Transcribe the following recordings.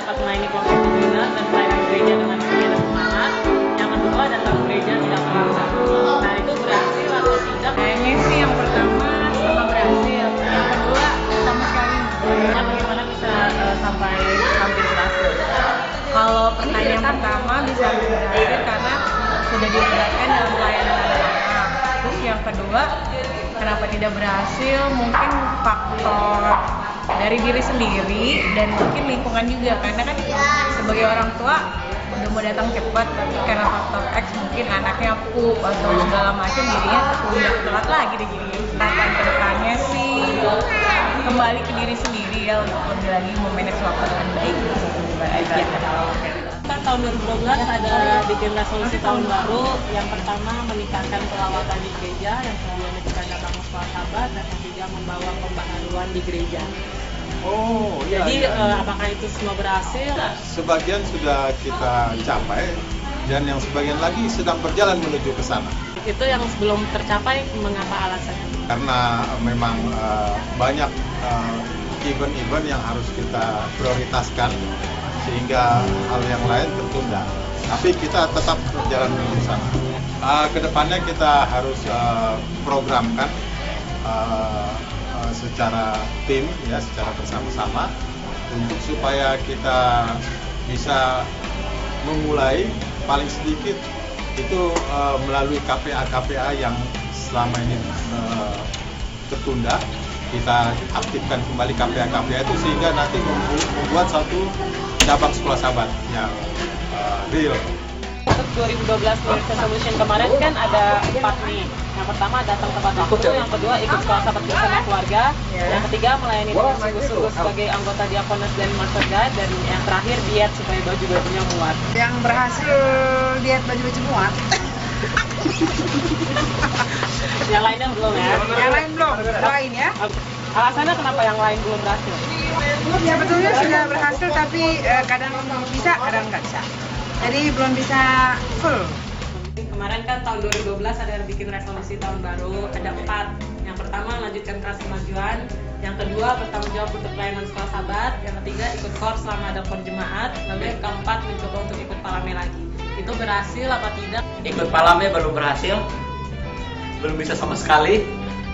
dapat melayani kelompok beginner dan pelayanan gereja dengan setia dan semangat. Yang kedua, datang ke gereja tidak terlambat. Nah, itu berhasil atau tidak? Kayaknya sih yang pertama sama berhasil, yang kedua sama sekali. Bagaimana bisa sampai hampir berhasil? Kalau pertanyaan pertama bisa berhasil karena sudah dilibatkan dalam pelayanan anak-anak. Terus yang kedua, kenapa tidak berhasil? Mungkin faktor dari diri sendiri dan mungkin lingkungan juga. Karena kan sebagai orang tua udah mau datang cepat, tapi karena faktor X mungkin anaknya pup atau segala macam jadinya udah telat lagi deh jadinya. Harapan kedepannya sih kembali ke diri sendiri ya untuk lebih lagi memanage waktu dengan baik. Kan tahun 2012 ada bikin resolusi tahun baru. Yang pertama meningkatkan pelawatan di gereja, yang kedua meningkatkan datang sekolah sahabat, dan yang ketiga membawa pembaharuan di gereja. Oh, iya. Jadi iya. apakah itu semua berhasil? Sebagian sudah kita capai dan yang sebagian lagi sedang berjalan menuju ke sana. Itu yang sebelum tercapai, mengapa alasannya? Karena memang banyak event-event yang harus kita prioritaskan sehingga hal yang lain tertunda. Tapi kita tetap berjalan menuju sana. Kedepannya kita harus programkan secara tim, ya, secara bersama-sama untuk supaya kita bisa memulai paling sedikit itu melalui KPA yang selama ini tertunda. Kita aktifkan kembali KPA itu sehingga nanti membuat satu cabang sekolah sahabat yang real. Untuk 2012 New Year's Resolution kemarin kan ada 4 nih. Yang pertama datang tepat waktu, yang kedua ikut sekolah sahabat bersama keluarga, yang ketiga melayani dengan sungguh-sungguh sebagai anggota diakonis dan master guide, dan yang terakhir diet supaya baju-bajunya muat. Yang berhasil diet baju-baju muat. Yang lainnya belum ya? Yang lain belum, doain ya. Alasannya kenapa yang lain belum berhasil? Sebetulnya sudah berhasil tapi kadang bisa, kadang nggak bisa. Jadi belum bisa full. Kemarin kan tahun 2012 ada bikin resolusi tahun baru, ada 4. Yang pertama lanjutkan kelas kemajuan, yang kedua bertanggung jawab untuk pelayanan sekolah sahabat, yang ketiga ikut kors selama ada pon jemaat, lalu yang keempat mencoba untuk ikut palame lagi. Itu berhasil apa tidak? Ikut palame belum berhasil, belum bisa sama sekali,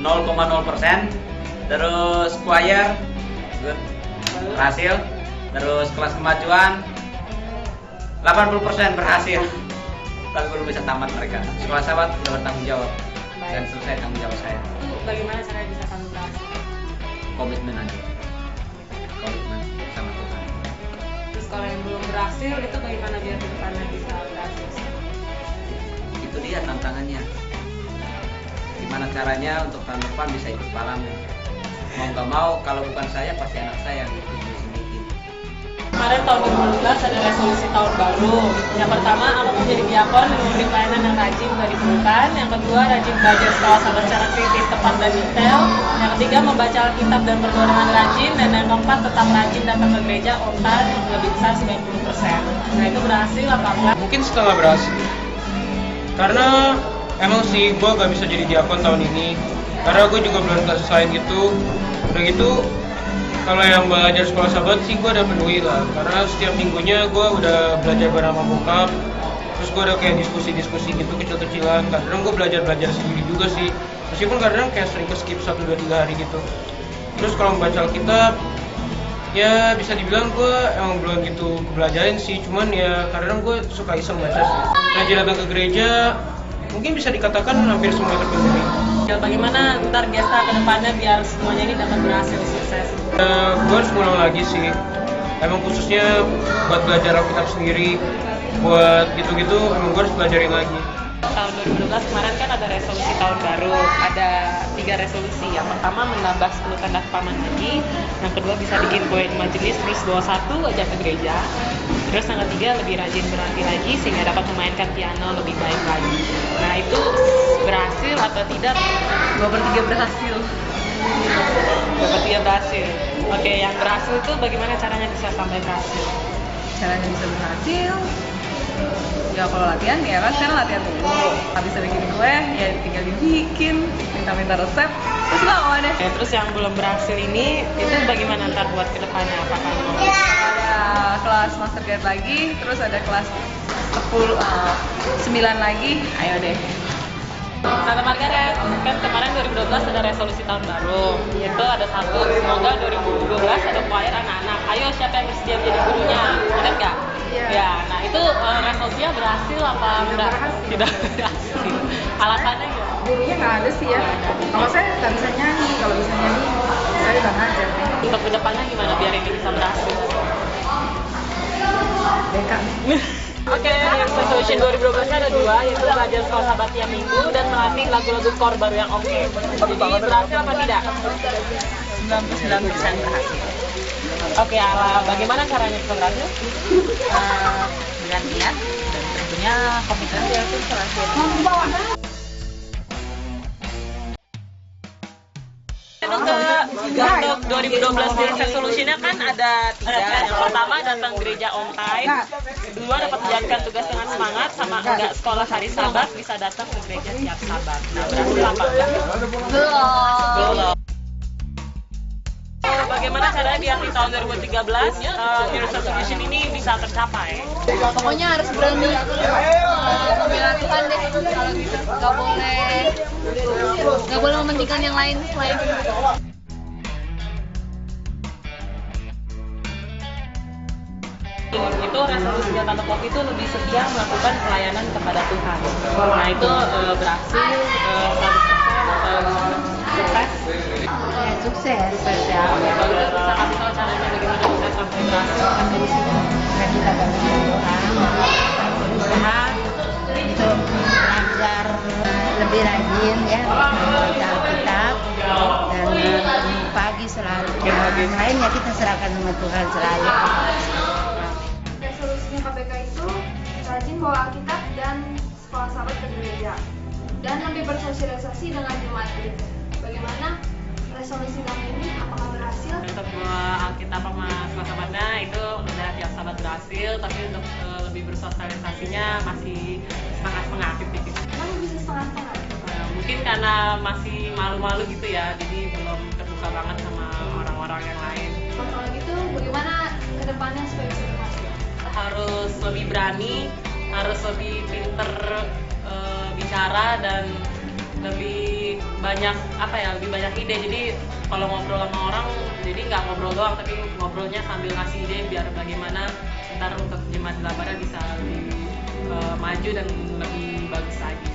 0,0%. Terus choir good, berhasil. Terus kelas kemajuan 80% berhasil, tapi belum bisa tamat mereka. Sekolah sahabat sudah bertanggung jawab dan selesai tanggung jawab saya. Itu bagaimana caranya bisa sampai berhasil? Komitmen aja, komitmen sama Tuhan. Terus kalau yang belum berhasil itu bagaimana biar ke depannya bisa berhasil? Itu dia tantangannya. Gimana caranya untuk tahun depan bisa ikut palame? Mau nggak mau, kalau bukan saya pasti anak saya yang ikut bikin. Kemarin tahun 2012 ada resolusi tahun baru. Yang pertama, aku menjadi diakon yang memberi pelayanan yang rajin gak diperlukan. Yang kedua, rajin belajar sekolah sahabat secara kritis, tepat dan detail. Yang ketiga, membaca Alkitab dan berdoa dengan rajin. Dan yang keempat, tetap rajin datang ke gereja on time lebih besar 90%. Nah, itu berhasil apa enggak? Mungkin setengah berhasil karena emang sih gue gak bisa jadi diakon tahun ini karena gue juga belum selesai gitu. Udah gitu kalau yang belajar sekolah sahabat sih gue udah peduli lah karena setiap minggunya gue udah belajar bareng sama bokap, terus gue udah kayak diskusi-diskusi gitu kecil-kecilan. Kadang gue belajar sendiri juga sih, meskipun kadang kayak sering ke skip 1-2-3 hari gitu. Terus kalau membaca Alkitab ya bisa dibilang gue emang belum gitu kebelajarin sih, cuman ya kadang gue suka iseng baca sih. Rajin datang ke gereja mungkin bisa dikatakan hampir semua terpenuhi. Ya, bagaimana ntar Gesta ke depannya biar semuanya ini dapat berhasil sukses? Gue harus ngulang lagi sih, emang khususnya buat belajar Alkitab sendiri, buat gitu-gitu emang gue harus belajarin lagi. Tahun 2012 kemarin kan ada resolusi tahun baru, ada 3 resolusi. Yang pertama menambah 10 tanda kepaman haji, yang kedua bisa bikin poin majelis, terus bawa 1 ajak ke gereja. Terus yang ketiga lebih rajin berlatih lagi sehingga dapat memainkan piano lebih baik lagi. Nah, itu berhasil atau tidak? 2/3 berhasil. 2/3 berhasil. Oke, yang berhasil itu bagaimana caranya bisa sampai berhasil? Caranya bisa berhasil Ya kalau latihan ya kan sekarang latihan dulu. Habis bikin kue ya tinggal dibikin, minta resep, terus bawa deh. Oke, terus yang belum berhasil ini itu bagaimana ntar buat kedepannya? Apakah mau Ada kelas master guide lagi, terus ada kelas 9 lagi. Ayo deh. Tante Margaret, kan kemarin 2012 ada resolusi tahun baru. Itu ada satu, semoga 2012 ada choir anak-anak. Ayo siapa yang bersedia menjadi gurunya? Ingat nggak? Iya. Ya, nah itu resolusinya berhasil apa enggak? Tidak berhasil. Alasannya nggak? Gurunya nggak ada sih ya. Kalau saya nggak bisa nyanyi, kalau bisa nyanyi saya udah ngajar. Untuk kedepannya gimana biar ini bisa berhasil? Beka. Oke, resolution 2012 ada dua, yaitu belajar sekolah sahabat tiap minggu dan melatih lagu-lagu core baru yang oke. Jadi berhasil apa tidak? 99% berhasil. Oke, bagaimana caranya bisa berhasil? Dengan niat dan tentunya komitmen. Untuk 2012 New Resolution-nya kan ada 3. Yang pertama datang gereja on time, kedua dapat menjalankan tugas dengan semangat, sama enggak sekolah hari Sabat bisa datang ke gereja tiap Sabat. Nah, berhasil apa enggak? Belum. Bagaimana caranya biar di tahun 2013 New Resolution ini bisa tercapai? Pokoknya harus berani membela Tuhan deh. Kalau gitu nggak boleh mementingkan yang lain selain Itu resolusinya Tante Poppy itu lebih setia melakukan pelayanan kepada Tuhan. Nah itu berhasil 100% sukses. sukses. Ya, kalau gitu bisa kasih tahu caranya bagaimana bisa sampai berhasil resolusinya. Nah, kita bantu orang berusaha untuk belajar lebih rajin ya, membaca Alkitab dan pagi selalu. Yang lainnya kita serahkan sama Tuhan selalu. Resolusinya KPK itu rajin bawa Alkitab dan sekolah sahabat ke gereja dan lebih bersosialisasi dengan jemaat gereja. Bagaimana resolusi tahun ini? Apakah berhasil? Untuk Alkitab sama sekolah sahabatnya itu udah tiap sahabat berhasil, tapi untuk lebih bersosialisasinya masih setengah-setengah aktif. Kenapa bisa setengah-setengah? Mungkin karena masih malu-malu gitu ya, jadi belum terbuka banget sama orang-orang yang lain. Kalau gitu, bagaimana kedepannya supaya bisa berhasil? Harus lebih berani, harus lebih pinter bicara dan lebih banyak lebih banyak ide. Jadi kalau ngobrol sama orang, jadi nggak ngobrol doang, tapi ngobrolnya sambil ngasih ide biar bagaimana ntar untuk jemaat Jelambara bisa lebih maju dan lebih bagus lagi.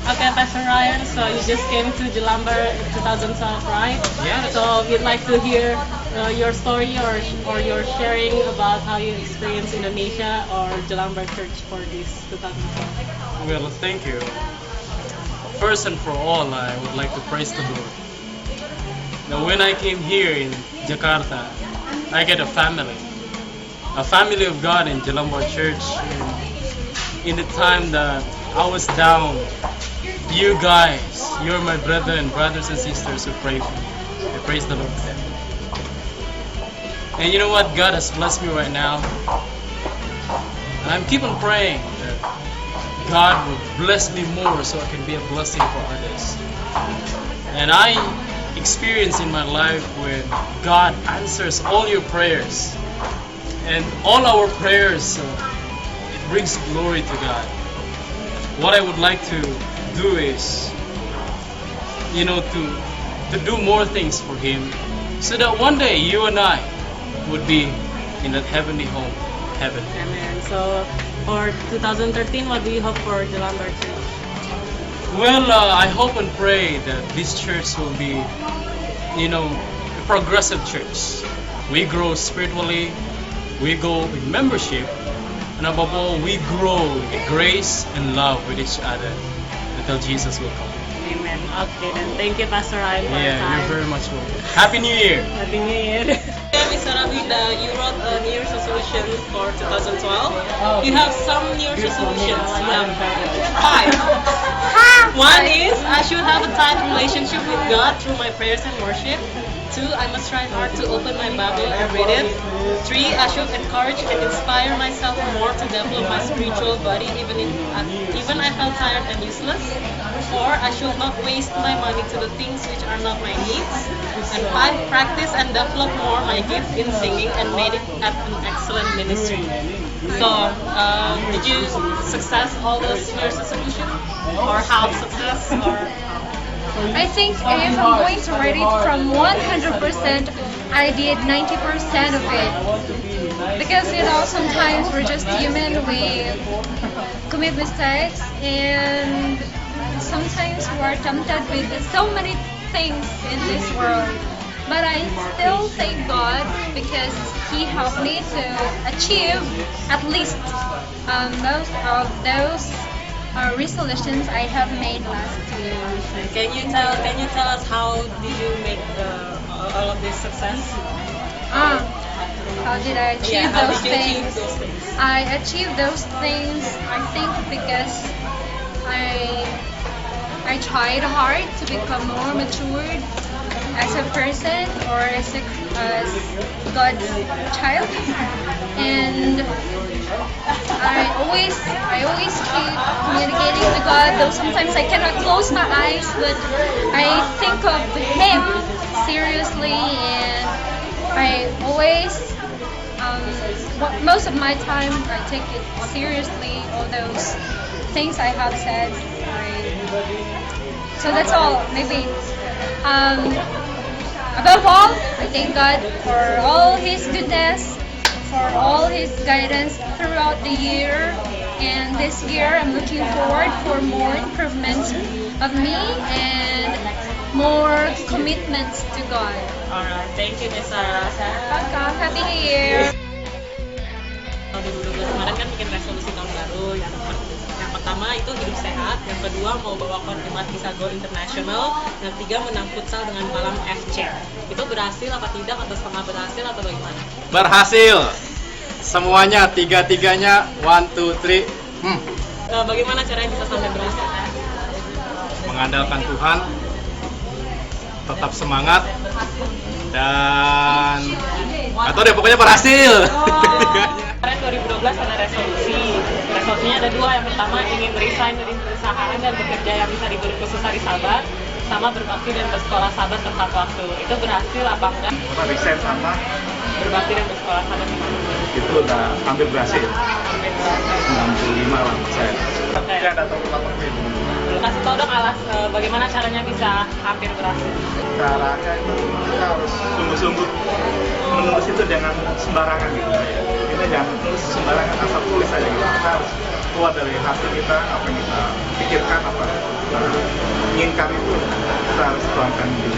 Okay, Pastor Ryan, so you just came to Jelambar in 2012, right? Yeah. So we'd like to hear your story or your sharing about how you experienced Indonesia or Jelambar Church for this 2012. Well, thank you. First and for all, I would like to praise the Lord. Now, when I came here in Jakarta, I get a family of God in Jelambar Church. In the time that I was down, you guys, you're my brothers and sisters who pray for me. I praise the Lord for that. And you know what? God has blessed me right now. And I'm keep on praying that God will bless me more so I can be a blessing for others. And I experience in my life when God answers all your prayers. And all our prayers, it brings glory to God. What I would like to do is, to do more things for Him, so that one day you and I would be in that heavenly home, heaven. Amen. So for 2013, what do you hope for Jelambar Church? Well, I hope and pray that this church will be, a progressive church. We grow spiritually, we go in membership, and above all, we grow in grace and love with each other until Jesus will come. Amen. Okay, then thank you, Pastor Ryan, for your Yeah, time. you're very much welcome. Happy New Year! Happy New Year. Mr. Abida, you wrote a New Year's resolution for 2012. You have some New Year's resolutions. You have 5. One is I should have a tight relationship with God through my prayers and worship. 2, I must try hard to open my Bible and read it. 3, I should encourage and inspire myself more to develop my spiritual body even I felt tired and useless. 4, I should not waste my money to the things which are not my needs. And 5, practice and develop more my gift in singing and made it at an excellent ministry. So, did you success all those years resolutions? Or have success? Or I think if I'm going to rate it from 100%, I did 90% of it. Because sometimes we're just human, we commit mistakes, and sometimes we are tempted with so many things in this world. But I still thank God because He helped me to achieve at least most of those resolutions I have made last year. can you tell us how did you make all of this success? How did I achieve How those did you achieve things? those things? I achieved those things, I think, because I tried hard to become more matured as a person or as God's child, and I always keep communicating with God. Though sometimes I cannot close my eyes, but I think of Him seriously, and I always. Most of my time I take it seriously, all those things I have said. So that's all, maybe. Above all, I thank God for all His goodness, for all His guidance throughout the year. And this year I'm looking forward for more improvements of me and more commitments to God. Alright, thank you Miss Sarah. Welcome, Happy New Year! 2012 kemarin kan bikin resolusi tahun baru. Yang pertama itu hidup sehat, yang kedua mau bawa Kortimat bisa go international, yang ketiga menang futsal dengan Malam FC. Itu berhasil apa tidak, atau setengah berhasil atau bagaimana? Berhasil. Semuanya, tiga-tiganya, 1, 2, 3. Bagaimana caranya bisa sampai berhasil? Mengandalkan Tuhan, tetap semangat, dan atau deh pokoknya berhasil. Kemarin 2012 ada resolusinya ada 2. Yang pertama ingin resign dari perusahaan dan bekerja yang bisa diberi khusus hari Sabat, sama berbakti dan bersekolah Sabat tepat waktu. Itu berhasil apa enggak? Resign sama Berbakti dan bersekolah Sabat tepat waktu. itu udah hampir berhasil. 65%. Oke. Ya datang ke lapor Kasih tau dong bagaimana caranya bisa hampir berhasil. Caranya itu kita harus sungguh-sungguh menulis itu jangan sembarangan gitu ya. Kita jangan tulis sembarangan asal tulis aja gitu. Kita harus keluar dari hati kita, apa yang kita pikirkan, apa yang kita inginkan itu kita harus tuangkan gitu.